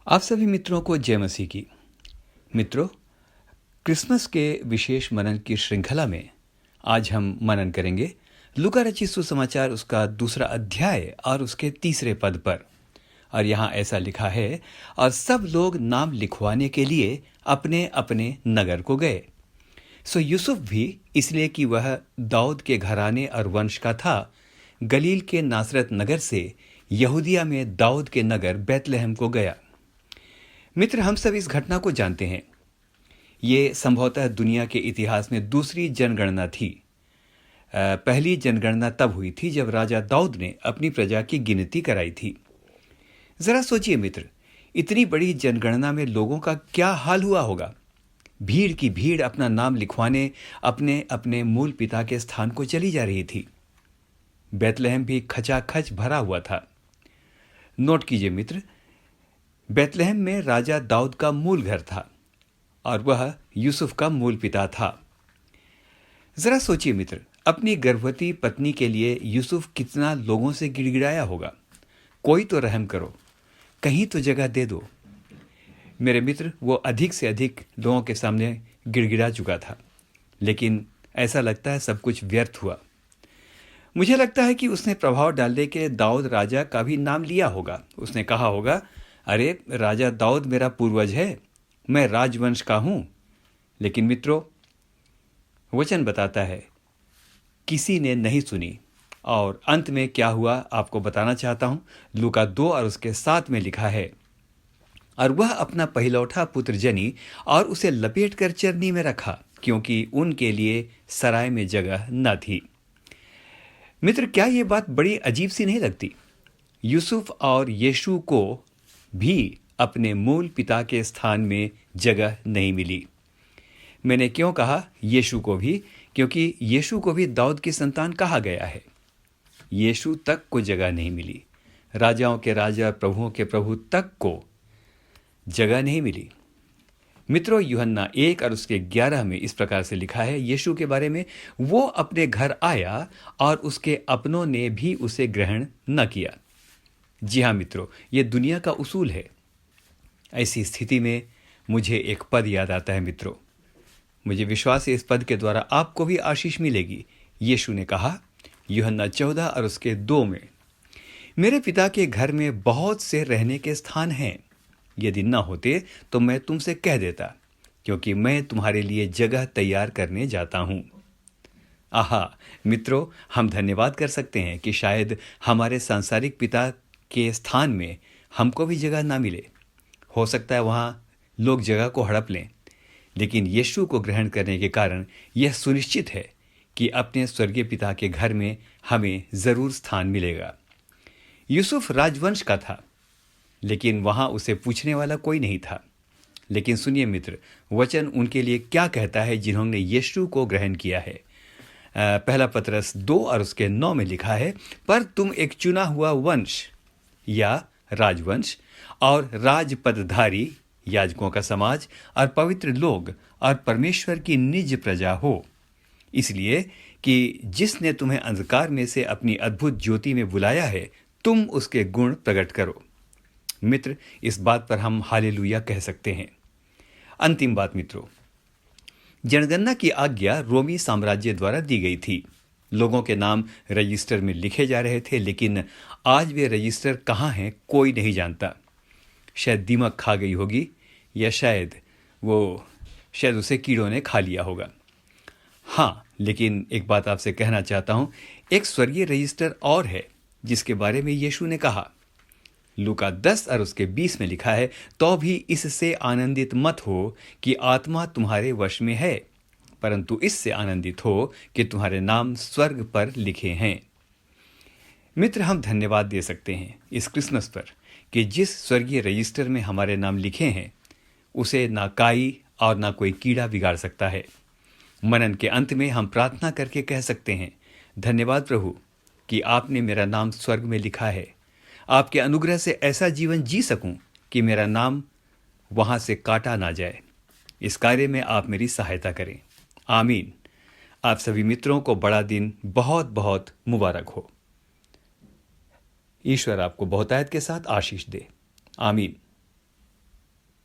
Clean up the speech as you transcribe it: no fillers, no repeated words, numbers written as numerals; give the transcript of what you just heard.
आप सभी मित्रों को जय मसीह की। मित्रों, क्रिसमस के विशेष मनन की श्रृंखला में आज हम मनन करेंगे लूका रचित सुसमाचार उसका 2 अध्याय और उसके 3 पद पर। और यहाँ ऐसा लिखा है, और सब लोग नाम लिखवाने के लिए अपने अपने नगर को गए। सो यूसुफ भी, इसलिए कि वह दाऊद के घराने और वंश का था, गलील के नासरत नगर से यहूदिया में दाऊद के नगर बैतलहम को गया। मित्र, हम सब इस घटना को जानते हैं। ये संभवतः दुनिया के इतिहास में दूसरी जनगणना थी। पहली जनगणना तब हुई थी जब राजा दाऊद ने अपनी प्रजा की गिनती कराई थी। जरा सोचिए मित्र, इतनी बड़ी जनगणना में लोगों का क्या हाल हुआ होगा। भीड़ की भीड़ अपना नाम लिखवाने अपने अपने मूल पिता के स्थान को चली जा रही थी। बैतलहम भी खचाखच भरा हुआ था। नोट कीजिए मित्र, बैतलहम में राजा दाऊद का मूल घर था और वह यूसुफ का मूल पिता था। जरा सोचिए मित्र, अपनी गर्भवती पत्नी के लिए यूसुफ कितना लोगों से गिड़गिड़ाया होगा। कोई तो रहम करो, कहीं तो जगह दे दो। मेरे मित्र, वो अधिक से अधिक लोगों के सामने गिड़गिड़ा चुका था, लेकिन ऐसा लगता है सब कुछ व्यर्थ हुआ। मुझे लगता है कि उसने प्रभाव डालने के दाऊद राजा का भी नाम लिया होगा। उसने कहा होगा, अरे राजा दाऊद मेरा पूर्वज है, मैं राजवंश का हूं। लेकिन मित्रों, वचन बताता है किसी ने नहीं सुनी। और अंत में क्या हुआ आपको बताना चाहता हूं। लूका 2 और उसके 7 में लिखा है, और वह अपना पहिलौठा पुत्र जनी और उसे लपेटकर चरनी में रखा, क्योंकि उनके लिए सराय में जगह न थी। मित्र, क्या यह बात बड़ी अजीब सी नहीं लगती? यूसुफ और यीशु को भी अपने मूल पिता के स्थान में जगह नहीं मिली। मैंने क्यों कहा यीशु को भी? क्योंकि यीशु को भी दाऊद की संतान कहा गया है। यीशु तक को जगह नहीं मिली। राजाओं के राजा, प्रभुओं के प्रभु तक को जगह नहीं मिली। मित्रों, यूहन्ना 1 और उसके 11 में इस प्रकार से लिखा है यीशु के बारे में, वो अपने घर आया और उसके अपनों ने भी उसे ग्रहण न किया। जी हाँ मित्रों, ये दुनिया का उसूल है। ऐसी स्थिति में मुझे एक पद याद आता है मित्रों। मुझे विश्वास है इस पद के द्वारा आपको भी आशीष मिलेगी। यीशु ने कहा यूहन्ना 14 और उसके 2 में, मेरे पिता के घर में बहुत से रहने के स्थान हैं। यदि न होते तो मैं तुमसे कह देता, क्योंकि मैं तुम्हारे लिए जगह तैयार करने जाता हूं। आहा मित्रों, हम धन्यवाद कर सकते हैं कि शायद हमारे सांसारिक पिता के स्थान में हमको भी जगह ना मिले। हो सकता है वहां लोग जगह को हड़प लें, लेकिन यीशु को ग्रहण करने के कारण यह सुनिश्चित है कि अपने स्वर्गीय पिता के घर में हमें जरूर स्थान मिलेगा। यूसुफ राजवंश का था, लेकिन वहां उसे पूछने वाला कोई नहीं था। लेकिन सुनिए मित्र, वचन उनके लिए क्या कहता है जिन्होंने यीशु को ग्रहण किया है। पहला पतरस 2 और उसके 9 में लिखा है, पर तुम एक चुना हुआ वंश या राजवंश और राजपदधारी, याजकों का समाज और पवित्र लोग और परमेश्वर की निज प्रजा हो, इसलिए कि जिसने तुम्हें अंधकार में से अपनी अद्भुत ज्योति में बुलाया है, तुम उसके गुण प्रकट करो। मित्र, इस बात पर हम हालेलुया कह सकते हैं। अंतिम बात मित्रों, जनगणना की आज्ञा रोमी साम्राज्य द्वारा दी गई थी। लोगों के नाम रजिस्टर में लिखे जा रहे थे, लेकिन आज वे रजिस्टर कहाँ हैं कोई नहीं जानता। शायद दीमक खा गई होगी, या शायद उसे कीड़ों ने खा लिया होगा। हाँ, लेकिन एक बात आपसे कहना चाहता हूं, एक स्वर्गीय रजिस्टर और है जिसके बारे में यीशु ने कहा। लूका 10 और उसके 20 में लिखा है, तो भी इससे आनंदित मत हो कि आत्मा तुम्हारे वश में है, परंतु इससे आनंदित हो कि तुम्हारे नाम स्वर्ग पर लिखे हैं। मित्र, हम धन्यवाद दे सकते हैं इस क्रिसमस पर कि जिस स्वर्गीय रजिस्टर में हमारे नाम लिखे हैं, उसे ना काई और ना कोई कीड़ा बिगाड़ सकता है। मनन के अंत में हम प्रार्थना करके कह सकते हैं, धन्यवाद प्रभु कि आपने मेरा नाम स्वर्ग में लिखा है। आपके अनुग्रह से ऐसा जीवन जी सकूं कि मेरा नाम वहां से काटा ना जाए। इस कार्य में आप मेरी सहायता करें। आमीन। आप सभी मित्रों को बड़ा दिन बहुत बहुत मुबारक हो। ईश्वर आपको बहुतायत के साथ आशीष दे। आमीन।